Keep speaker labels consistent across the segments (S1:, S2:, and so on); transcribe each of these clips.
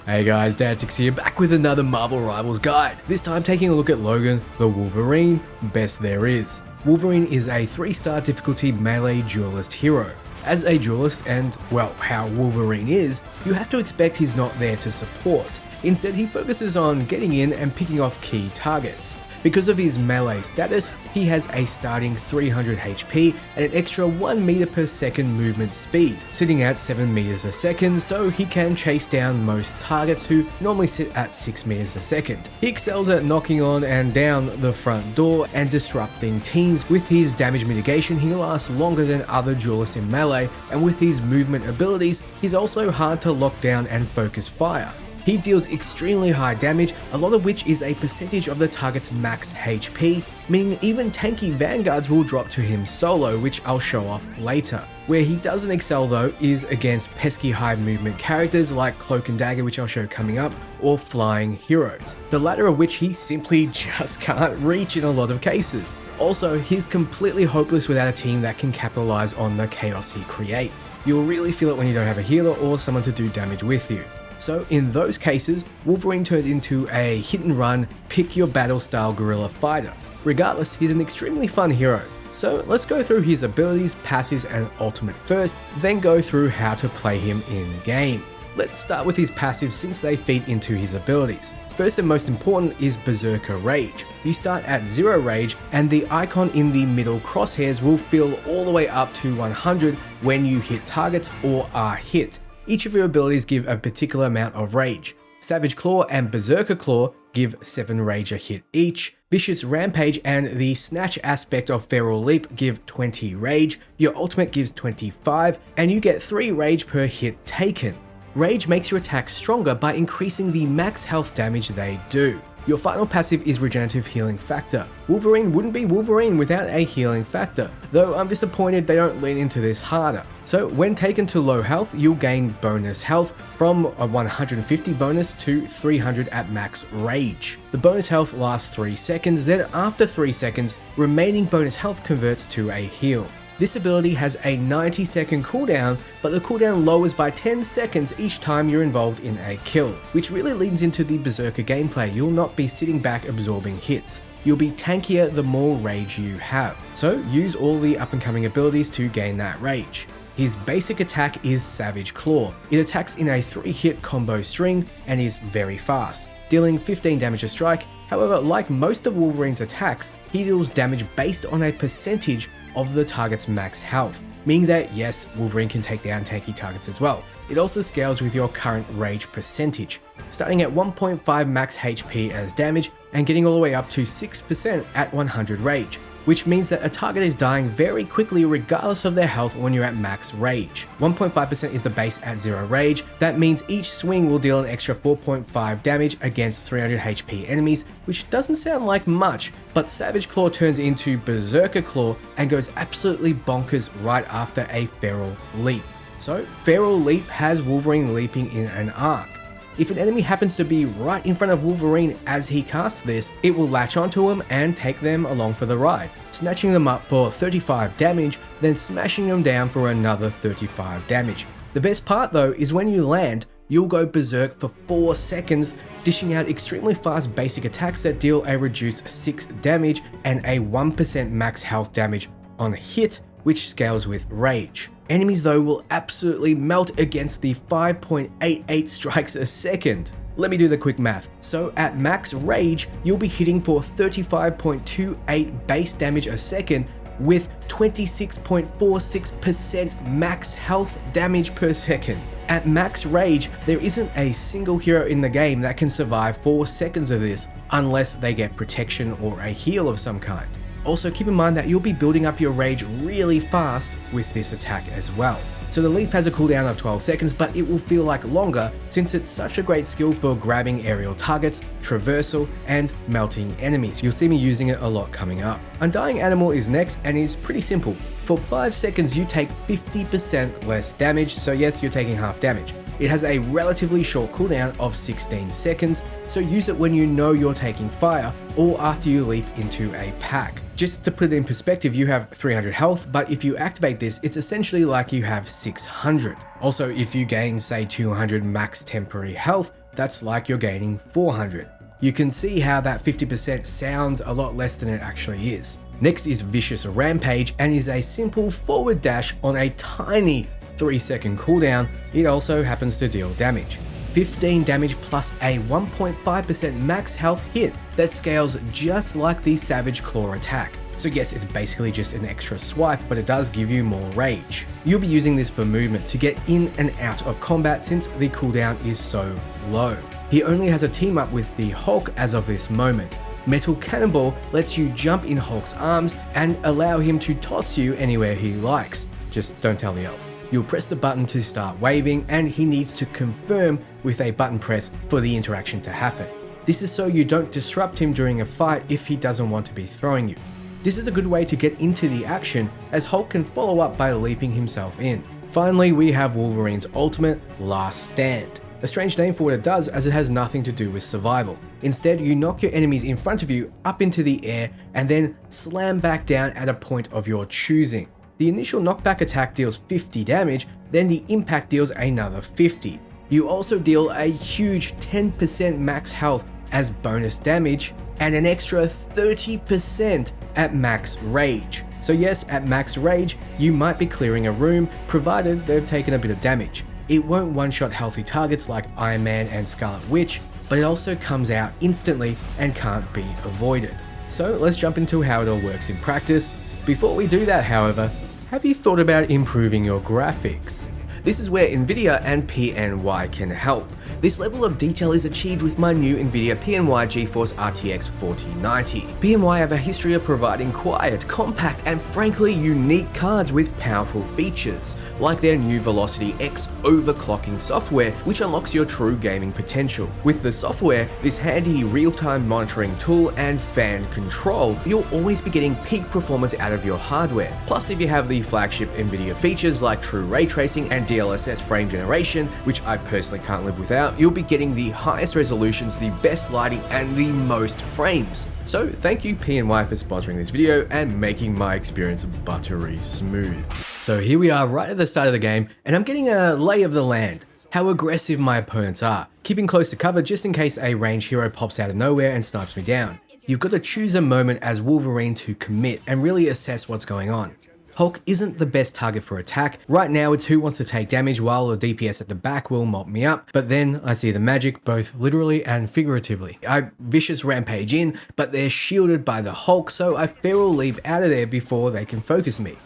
S1: Hey guys, Dadtix here, back with another Marvel Rivals guide. This time taking a look at Logan, the Wolverine, best there is. Wolverine is a 3-star difficulty melee duelist hero. As a duelist and, well, how Wolverine is, you have to expect he's not there to support. Instead, he focuses on getting in and picking off key targets. Because of his melee status, he has a starting 300 HP and an extra 1 meter per second movement speed, sitting at 7 meters a second, so he can chase down most targets who normally sit at 6 meters a second. He excels at knocking on and down the front door and disrupting teams. With his damage mitigation, he lasts longer than other duelists in melee, and with his movement abilities, he's also hard to lock down and focus fire. He deals extremely high damage, a lot of which is a percentage of the target's max HP, meaning even tanky vanguards will drop to him solo, which I'll show off later. Where he doesn't excel though is against pesky high movement characters like Cloak and Dagger, which I'll show coming up, or flying heroes, the latter of which he simply just can't reach in a lot of cases. Also, he's completely hopeless without a team that can capitalize on the chaos he creates. You'll really feel it when you don't have a healer or someone to do damage with you. So in those cases, Wolverine turns into a hit and run, pick your battle style guerrilla fighter. Regardless, he's an extremely fun hero. So let's go through his abilities, passives and ultimate first, then go through how to play him in game. Let's start with his passives since they feed into his abilities. First and most important is Berserker Rage. You start at 0 rage and the icon in the middle crosshairs will fill all the way up to 100 when you hit targets or are hit. Each of your abilities give a particular amount of rage. Savage Claw and Berserker Claw give 7 rage a hit each. Vicious Rampage and the Snatch aspect of Feral Leap give 20 rage. Your ultimate gives 25, and you get 3 rage per hit taken. Rage makes your attacks stronger by increasing the max health damage they do. Your final passive is Regenerative Healing Factor. Wolverine wouldn't be Wolverine without a healing factor, though I'm disappointed they don't lean into this harder. So when taken to low health, you'll gain bonus health from a 150 bonus to 300 at max rage. The bonus health lasts 3 seconds, then after 3 seconds, remaining bonus health converts to a heal. This ability has a 90-second cooldown, but the cooldown lowers by 10 seconds each time you're involved in a kill, which really leads into the Berserker gameplay. You'll not be sitting back absorbing hits. You'll be tankier the more rage you have. So use all the up-and-coming abilities to gain that rage. His basic attack is Savage Claw. It attacks in a 3-hit combo string and is very fast, dealing 15 damage a strike. However, like most of Wolverine's attacks, he deals damage based on a percentage of the target's max health, meaning that yes, Wolverine can take down tanky targets as well. It also scales with your current rage percentage, starting at 1.5 max HP as damage and getting all the way up to 6% at 100 rage, which means that a target is dying very quickly regardless of their health when you're at max rage. 1.5% is the base at 0 rage. That means each swing will deal an extra 4.5 damage against 300 HP enemies, which doesn't sound like much, but Savage Claw turns into Berserker Claw and goes absolutely bonkers right after a Feral Leap. So Feral Leap has Wolverine leaping in an arc. If an enemy happens to be right in front of Wolverine as he casts this, it will latch onto him and take them along for the ride, snatching them up for 35 damage, then smashing them down for another 35 damage. The best part though is when you land, you'll go berserk for 4 seconds, dishing out extremely fast basic attacks that deal a reduced 6 damage and a 1% max health damage on hit, which scales with rage. Enemies though will absolutely melt against the 5.88 strikes a second. Let me do the quick math. So at max rage, you'll be hitting for 35.28 base damage a second with 26.46% max health damage per second. At max rage, there isn't a single hero in the game that can survive 4 seconds of this unless they get protection or a heal of some kind. Also keep in mind that you'll be building up your rage really fast with this attack as well. So the leap has a cooldown of 12 seconds, but it will feel like longer since it's such a great skill for grabbing aerial targets, traversal, and melting enemies. You'll see me using it a lot coming up. Undying Animal is next and is pretty simple. For 5 seconds you take 50% less damage, so yes, you're taking half damage. It has a relatively short cooldown of 16 seconds, so use it when you know you're taking fire or after you leap into a pack. Just to put it in perspective, you have 300 health, but if you activate this, it's essentially like you have 600. Also, if you gain, say, 200 max temporary health, that's like you're gaining 400. You can see how that 50% sounds a lot less than it actually is. Next is Vicious Rampage, and is a simple forward dash on a tiny 3-second cooldown. It also happens to deal damage. 15 damage plus a 1.5% max health hit that scales just like the Savage Claw attack. So yes, it's basically just an extra swipe, but it does give you more rage. You'll be using this for movement to get in and out of combat since the cooldown is so low. He only has a team up with the Hulk as of this moment. Metal Cannonball lets you jump in Hulk's arms and allow him to toss you anywhere he likes. Just don't tell the elf. You'll press the button to start waving, and he needs to confirm with a button press for the interaction to happen. This is so you don't disrupt him during a fight if he doesn't want to be throwing you. This is a good way to get into the action, as Hulk can follow up by leaping himself in. Finally, we have Wolverine's ultimate, Last Stand. A strange name for what it does, as it has nothing to do with survival. Instead, you knock your enemies in front of you up into the air and then slam back down at a point of your choosing. The initial knockback attack deals 50 damage, then the impact deals another 50. You also deal a huge 10% max health as bonus damage and an extra 30% at max rage. So yes, at max rage, you might be clearing a room, provided they've taken a bit of damage. It won't one-shot healthy targets like Iron Man and Scarlet Witch, but it also comes out instantly and can't be avoided. So let's jump into how it all works in practice. Before we do that, however, have you thought about improving your graphics? This is where Nvidia and PNY can help. This level of detail is achieved with my new Nvidia PNY GeForce RTX 4090. PNY have a history of providing quiet, compact, and frankly unique cards with powerful features, like their new Velocity X overclocking software, which unlocks your true gaming potential. With the software, this handy real-time monitoring tool, and fan control, you'll always be getting peak performance out of your hardware. Plus, if you have the flagship Nvidia features like true ray tracing and DLSS frame generation, which I personally can't live without, you'll be getting the highest resolutions, the best lighting, and the most frames. So thank you PNY for sponsoring this video and making my experience buttery smooth. So here we are right at the start of the game, and I'm getting a lay of the land, how aggressive my opponents are, keeping close to cover just in case a ranged hero pops out of nowhere and snipes me down. You've got to choose a moment as Wolverine to commit and really assess what's going on. Hulk isn't the best target for attack. Right now it's who wants to take damage while the DPS at the back will mop me up, but then I see the magic both literally and figuratively. I Vicious Rampage in, but they're shielded by the Hulk, so I feral leap out of there before they can focus me.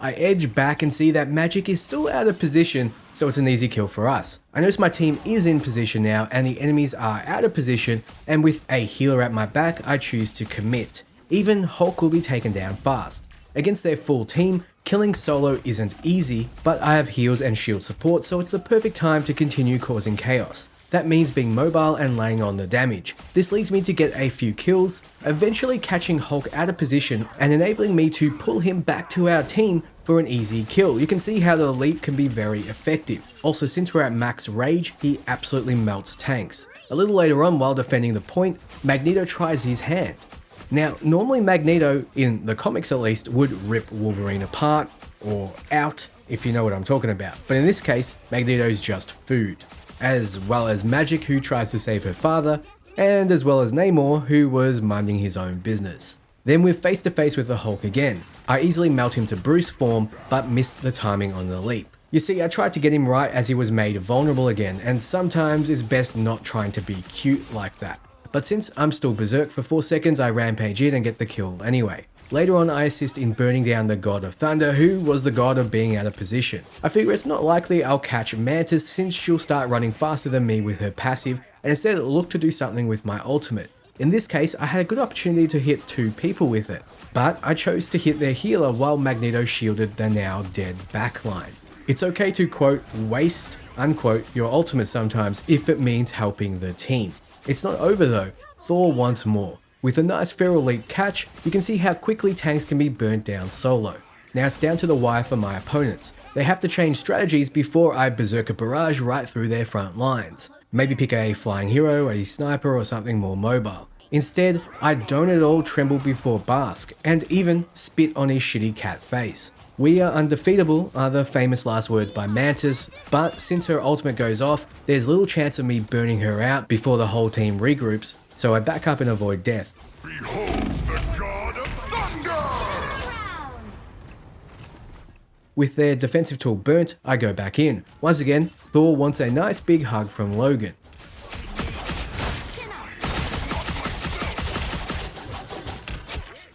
S1: I edge back and see that magic is still out of position, so it's an easy kill for us. I notice my team is in position now and the enemies are out of position, and with a healer at my back, I choose to commit. Even Hulk will be taken down fast. Against their full team, killing solo isn't easy, but I have heals and shield support, so it's the perfect time to continue causing chaos. That means being mobile and laying on the damage. This leads me to get a few kills, eventually catching Hulk out of position and enabling me to pull him back to our team for an easy kill. You can see how the leap can be very effective. Also, since we're at max rage, he absolutely melts tanks. A little later on, while defending the point, Magneto tries his hand. Now, normally Magneto, in the comics at least, would rip Wolverine apart, or out, if you know what I'm talking about. But in this case, Magneto's just food. As well as Magic, who tries to save her father, and as well as Namor, who was minding his own business. Then we're face to face with the Hulk again. I easily melt him to Bruce form, but missed the timing on the leap. You see, I tried to get him right as he was made vulnerable again, and sometimes it's best not trying to be cute like that. But since I'm still berserk for 4 seconds, I rampage in and get the kill anyway. Later on, I assist in burning down the God of Thunder, who was the god of being out of position. I figure it's not likely I'll catch Mantis since she'll start running faster than me with her passive, and instead look to do something with my ultimate. In this case, I had a good opportunity to hit 2 people with it, but I chose to hit their healer while Magneto shielded the now dead backline. It's okay to quote, waste, unquote, your ultimate sometimes if it means helping the team. It's not over though, Thor wants more. With a nice feral leap catch, you can see how quickly tanks can be burnt down solo. Now it's down to the wire for my opponents. They have to change strategies before I berserker barrage right through their front lines. Maybe pick a flying hero, a sniper, or something more mobile. Instead, I don't at all tremble before Bask, and even spit on his shitty cat face. "We are undefeatable" are the famous last words by Mantis, but since her ultimate goes off, there's little chance of me burning her out before the whole team regroups, so I back up and avoid death.
S2: Behold the god of thunder!
S1: With their defensive tool burnt, I go back in. Once again, Thor wants a nice big hug from Logan.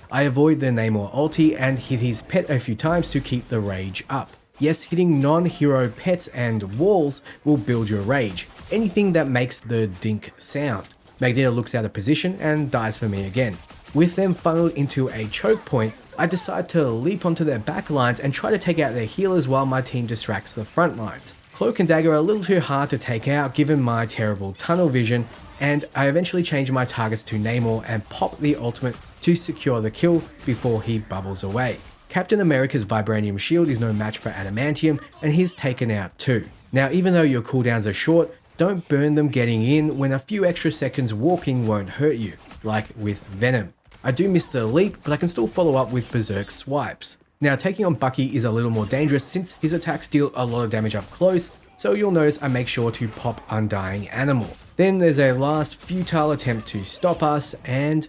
S1: I avoid the Namor ulti and hit his pet a few times to keep the rage up. Yes, hitting non-hero pets and walls will build your rage. Anything that makes the dink sound. Magneto looks out of position and dies for me again. With them funneled into a choke point, I decide to leap onto their back lines and try to take out their healers while my team distracts the front lines. Cloak and Dagger are a little too hard to take out given my terrible tunnel vision, and I eventually change my targets to Namor and pop the ultimate to secure the kill before he bubbles away. Captain America's vibranium shield is no match for adamantium, and he's taken out too. Now, even though your cooldowns are short, don't burn them getting in when a few extra seconds walking won't hurt you, like with Venom. I do miss the leap, but I can still follow up with berserk swipes. Now, taking on Bucky is a little more dangerous since his attacks deal a lot of damage up close, so you'll notice I make sure to pop Undying Animal. Then there's a last futile attempt to stop us, and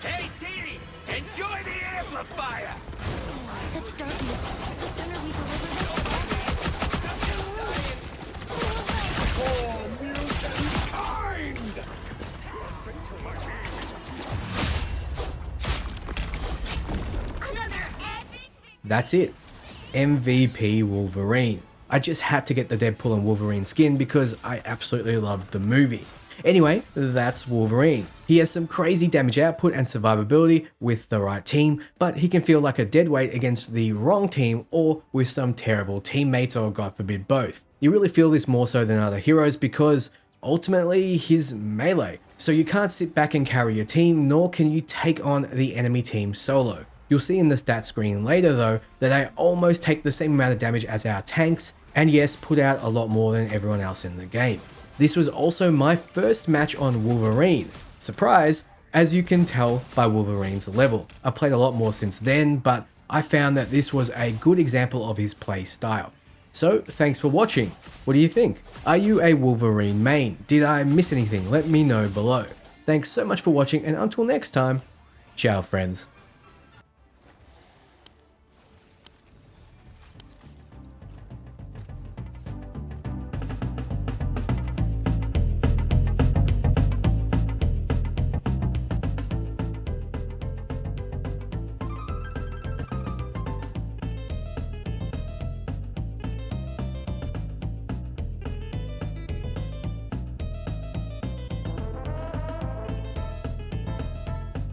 S3: Hey, team! Enjoy the amplifier!
S4: Such darkness. The sooner we deliver
S2: For mutant kind!
S4: another epic.
S1: that's it. MVP Wolverine. I just had to get the Deadpool and Wolverine skin because I absolutely loved the movie. Anyway, that's Wolverine. He has some crazy damage output and survivability with the right team, but he can feel like a deadweight against the wrong team or with some terrible teammates, or God forbid both. You really feel this more so than other heroes because ultimately he's melee, so you can't sit back and carry your team, nor can you take on the enemy team solo. You'll see in the stat screen later though that I almost take the same amount of damage as our tanks, and yes, put out a lot more than everyone else in the game. This was also my first match on Wolverine. Surprise, as you can tell by Wolverine's level. I've played a lot more since then, but I found that this was a good example of his play style. So thanks for watching. What do you think? Are you a Wolverine main? Did I miss anything? Let me know below. Thanks so much for watching, and until next time, ciao friends.